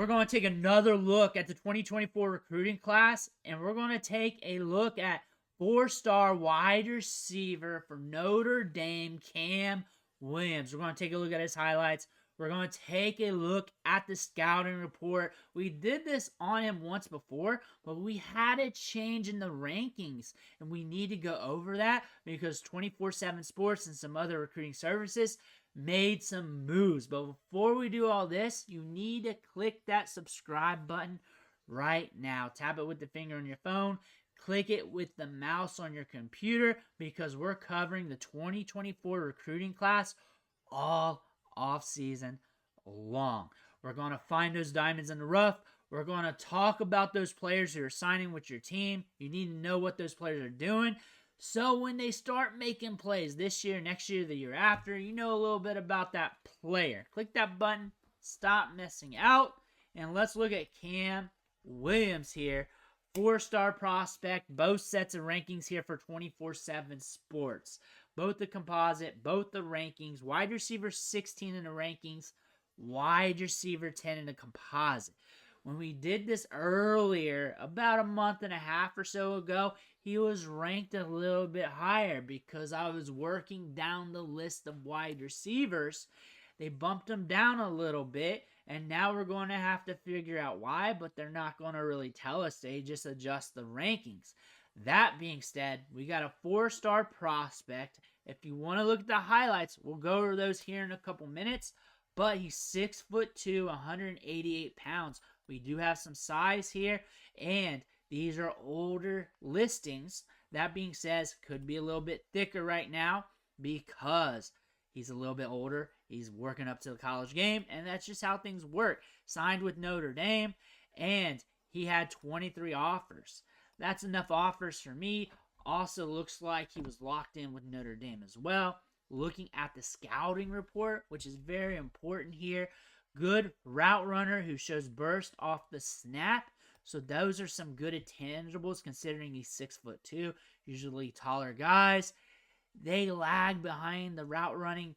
we're going to take another look at the 2024 recruiting class, and we're going to take a look at 4-star wide receiver for Notre Dame, Cam Williams. We're going to take a look at his highlights. We're going to take a look at the scouting report. We did this on him once before, but we had a change in the rankings, and we need to go over that because 24/7 Sports and some other recruiting services made some moves. But before we do all this, you need to click that subscribe button right now. Tap it with the finger on your phone. Click it with the mouse on your computer because we're covering the 2024 recruiting class all off season long. We're going to find those diamonds in the rough. We're going to talk about those players who are signing with your team. You need to know what those players are doing. So when they start making plays this year, next year, the year after, you know a little bit about that player. Click that button. Stop missing out. And let's look at Cam Williams here. 4-star prospect. Both sets of rankings here for 24/7 Sports. Both the composite, both the rankings. Wide receiver 16 in the rankings. Wide receiver 10 in the composite. When we did this earlier, about a month and a half or so ago, he was ranked a little bit higher because I was working down the list of wide receivers. They bumped him down a little bit, and now we're going to have to figure out why, but they're not going to really tell us. They just adjust the rankings. That being said, we got a 4-star prospect. If you want to look at the highlights, we'll go over those here in a couple minutes. But he's 6'2", 188 pounds. We do have some size here, and these are older listings. That being said, could be a little bit thicker right now because he's a little bit older. He's working up to the college game, and that's just how things work. Signed with Notre Dame, and he had 23 offers. That's enough offers for me. Also looks like he was locked in with Notre Dame as well. Looking at the scouting report, which is very important here. Good route runner who shows burst off the snap. So those are some good intangibles considering he's 6'2", usually taller guys. They lag behind the route running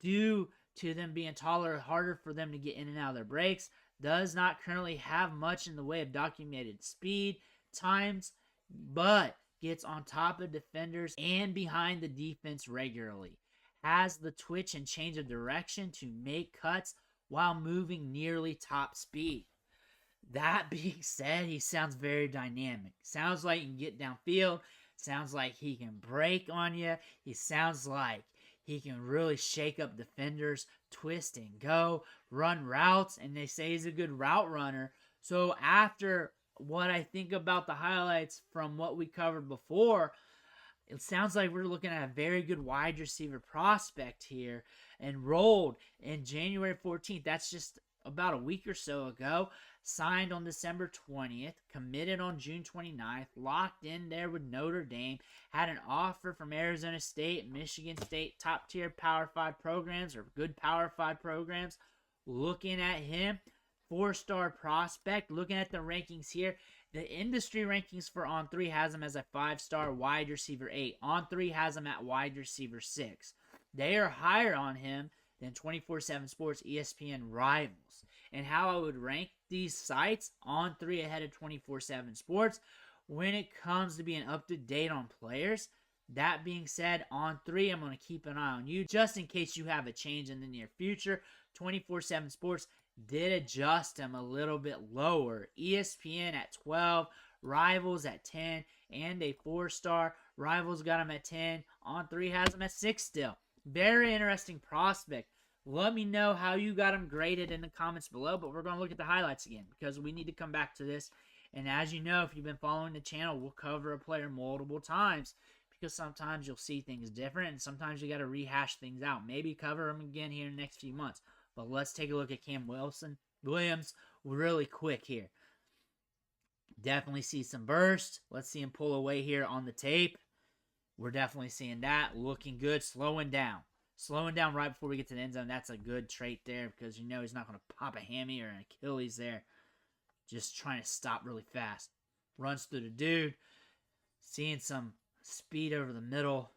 due to them being taller, harder for them to get in and out of their breaks. Does not currently have much in the way of documented speed times, but gets on top of defenders and behind the defense regularly. Has the twitch and change of direction to make cuts while moving nearly top speed. That being said, he sounds very dynamic. Sounds like he can get downfield. Sounds like he can break on you. He sounds like he can really shake up defenders, twist and go, run routes, and they say he's a good route runner. So after what I think about the highlights from what we covered before, it sounds like we're looking at a very good wide receiver prospect here. Enrolled in January 14th. That's just about a week or so ago. Signed on December 20th. Committed on June 29th. Locked in there with Notre Dame. Had an offer from Arizona State, Michigan State, top tier Power 5 programs or good Power 5 programs. Looking at him, 4-star prospect. Looking at the rankings here, the industry rankings for On3 has him as a 5-star wide receiver 8. On3 has him at wide receiver 6. They are higher on him than 24/7 Sports, ESPN rivals. And how I would rank these sites, On3 ahead of 24/7 Sports when it comes to being up to date on players. That being said, On3, I'm going to keep an eye on you just in case you have a change in the near future. 24/7 Sports did adjust him a little bit lower. ESPN at 12, Rivals at 10, and a 4-star. Rivals got him at 10. On3 has him at 6 still. Very interesting prospect. Let me know how you got him graded in the comments below, but we're going to look at the highlights again because we need to come back to this. And as you know, if you've been following the channel, we'll cover a player multiple times because sometimes you'll see things different and sometimes you got to rehash things out. Maybe cover them again here in the next few months. But let's take a look at Cam Williams really quick here. Definitely see some burst. Let's see him pull away here on the tape. We're definitely seeing that. Looking good. Slowing down. Slowing down right before we get to the end zone. That's a good trait there because you know he's not going to pop a hammy or an Achilles there. Just trying to stop really fast. Runs through the dude. Seeing some speed over the middle.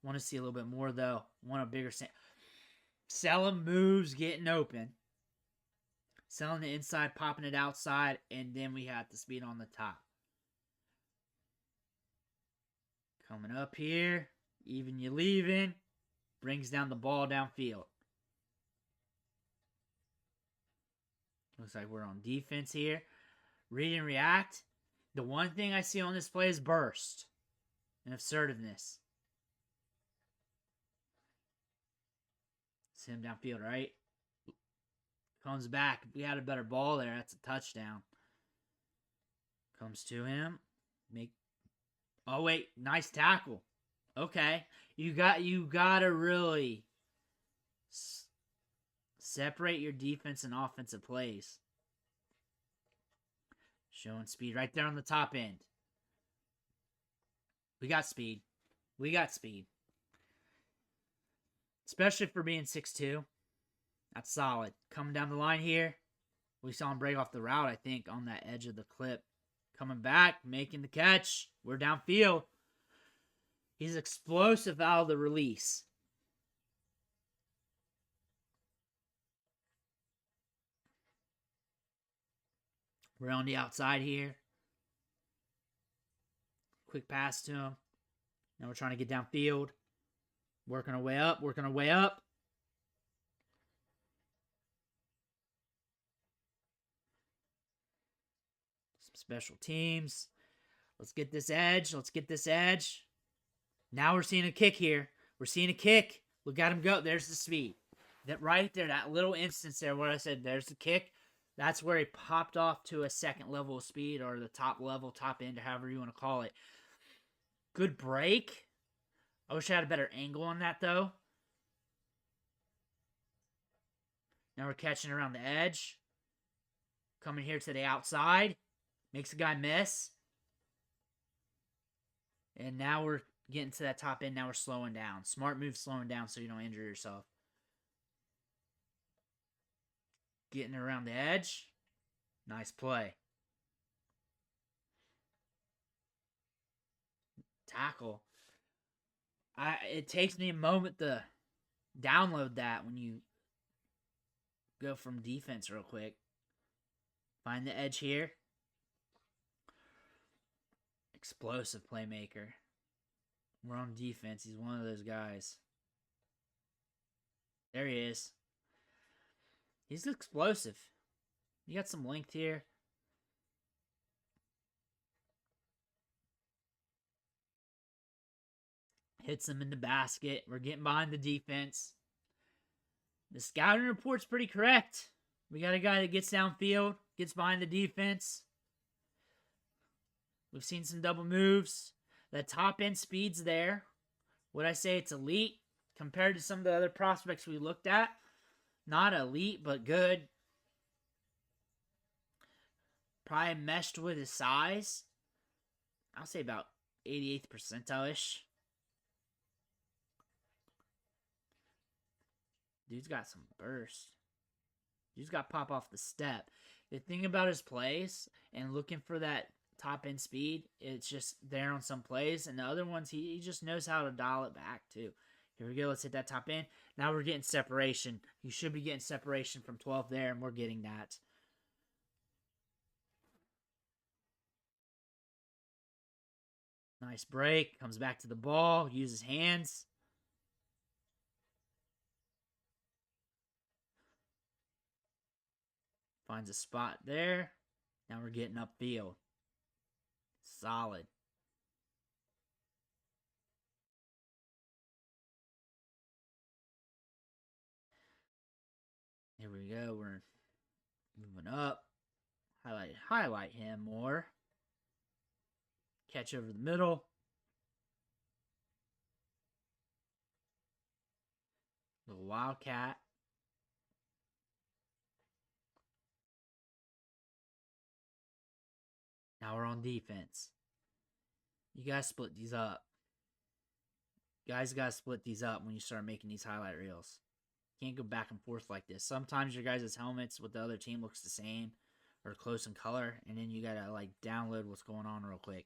Want to see a little bit more though. Want a bigger... Selling moves, getting open. selling the inside, popping it outside, and then we have the speed on the top. Coming up here, even you leaving, brings down the ball downfield. Looks like we're on defense here. Read and react. The one thing I see on this play is burst and assertiveness. It's him downfield, right? Comes back. If we had a better ball there, that's a touchdown. Comes to him. Oh wait, nice tackle. Okay, you gotta really separate your defense and offensive plays. Showing speed right there on the top end. We got speed. We got speed. Especially for being 6'2". That's solid. Coming down the line here. We saw him break off the route, I think, on that edge of the clip. Coming back, making the catch. We're downfield. He's explosive out of the release. We're on the outside here. Quick pass to him. Now we're trying to get downfield. Working our way up. Working our way up. Some special teams. Let's get this edge. Let's get this edge. Now we're seeing a kick here. We're seeing a kick. Look at him go. There's the speed. That right there, that little instance there where I said there's the kick. That's where he popped off to a second level of speed, or the top level, top end, however you want to call it. Good break. I wish I had a better angle on that, though. Now we're catching around the edge. Coming here to the outside. Makes a guy miss. And now we're getting to that top end. Now we're slowing down. Smart move, slowing down so you don't injure yourself. Getting around the edge. Nice play. Tackle. It takes me a moment to download that when you go from defense real quick. Find the edge here. Explosive playmaker. We're on defense. He's one of those guys. There he is. He's explosive. You got some length here. Hits him in the basket. We're getting behind the defense. The scouting report's pretty correct. We got a guy that gets downfield, gets behind the defense. We've seen some double moves. The top end speed's there. Would I say it's elite compared to some of the other prospects we looked at? Not elite, but good. Probably meshed with his size. I'll say about 88th percentile-ish. Dude's got some burst. Dude's got pop off the step. The thing about his plays and looking for that top end speed, it's just there on some plays. And the other ones, he just knows how to dial it back too. Here we go. Let's hit that top end. Now we're getting separation. You should be getting separation from 12 there, and we're getting that. Nice break. Comes back to the ball. Uses hands. Finds a spot there. Now we're getting upfield. Solid. Here we go. We're moving up. Highlight him more. Catch over the middle. Little wildcat. Now we're on defense. You guys split these up. Guys got to split these up when you start making these highlight reels. Can't go back and forth like this. Sometimes your guys' helmets with the other team looks the same or close in color, and then you got to like download what's going on real quick.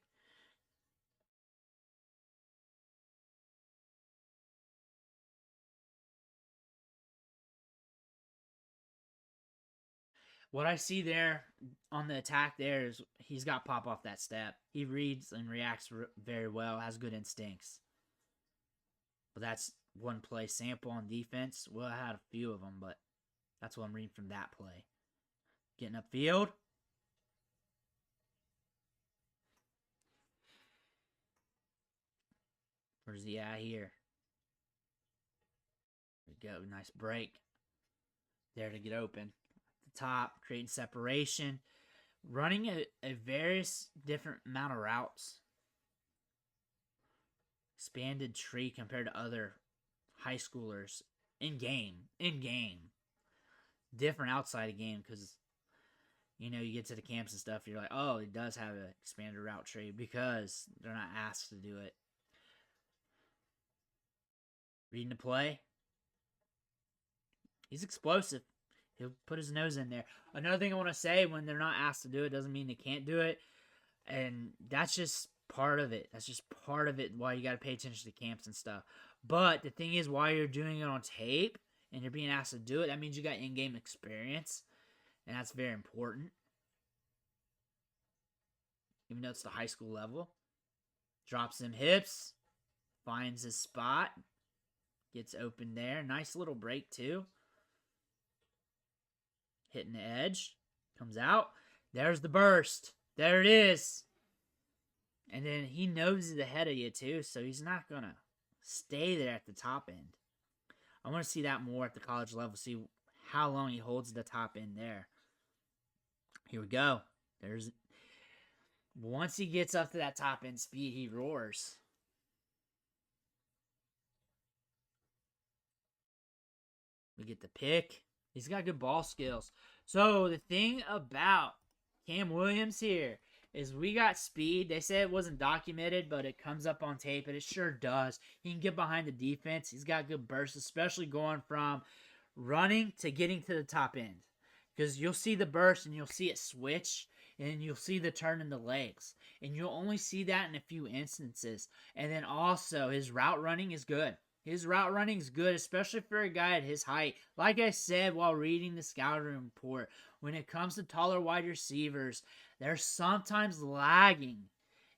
What I see there on the attack there is he's got pop off that step. He reads and reacts very well, has good instincts. But that's one play sample on defense. Well, I had a few of them, but that's what I'm reading from that play. Getting upfield. Where's he at here? There we go. Nice break. There to get open. At the top, creating separation. Running a various different amount of routes. Expanded tree compared to other high schoolers in game. Different outside of game because, you know, you get to the camps and stuff, you're like, oh, it does have an expanded route tree because they're not asked to do it. Reading the play. He's explosive. He'll put his nose in there. Another thing I want to say, when they're not asked to do it, doesn't mean they can't do it. And that's just part of it. That's just part of it why you got to pay attention to camps and stuff. But the thing is, while you're doing it on tape and you're being asked to do it, that means you got in-game experience. And that's very important. Even though it's the high school level. Drops them hips. Finds his spot. Gets open there. Nice little break too. Hitting the edge. Comes out. There's the burst. There it is. And then he noses ahead of you too, so he's not going to stay there at the top end. I want to see that more at the college level. See how long he holds the top end there. Here we go. Once he gets up to that top end speed, he roars. We get the pick. He's got good ball skills. So the thing about Cam Williams here is we got speed. They say it wasn't documented, but it comes up on tape, and it sure does. He can get behind the defense. He's got good bursts, especially going from running to getting to the top end. Because you'll see the burst, and you'll see it switch, and you'll see the turn in the legs. And you'll only see that in a few instances. And then also, his route running is good. His route running is good, especially for a guy at his height. Like I said while reading the scouting report, when it comes to taller wide receivers, they're sometimes lagging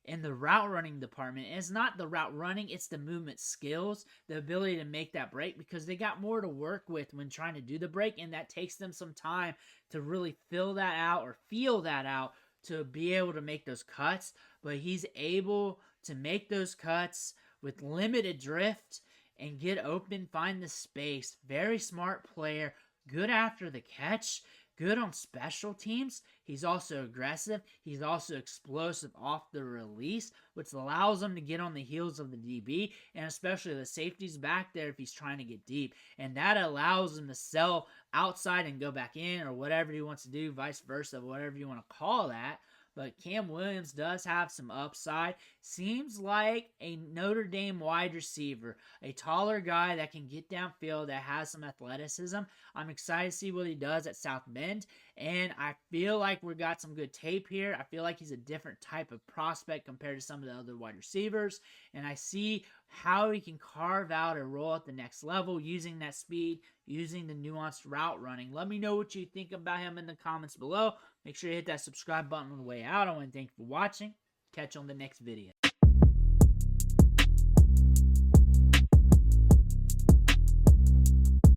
in the route running department. And it's not the route running, it's the movement skills, the ability to make that break, because they got more to work with when trying to do the break, and that takes them some time to really fill that out or feel that out to be able to make those cuts. But he's able to make those cuts with limited drift and get open, find the space. Very smart player. Good after the catch. Good on special teams. He's also aggressive. He's also explosive off the release, which allows him to get on the heels of the DB, and especially the safeties back there if he's trying to get deep. And that allows him to sell outside and go back in, or whatever he wants to do, vice versa, whatever you want to call that. But Cam Williams does have some upside. Seems like a Notre Dame wide receiver. A taller guy that can get downfield, that has some athleticism. I'm excited to see what he does at South Bend. And I feel like we got some good tape here. I feel like he's a different type of prospect compared to some of the other wide receivers. And I see how he can carve out a role at the next level using that speed, using the nuanced route running. Let me know what you think about him in the comments below. Make sure you hit that subscribe button on the way out. I want to thank you for watching. Catch you on the next video.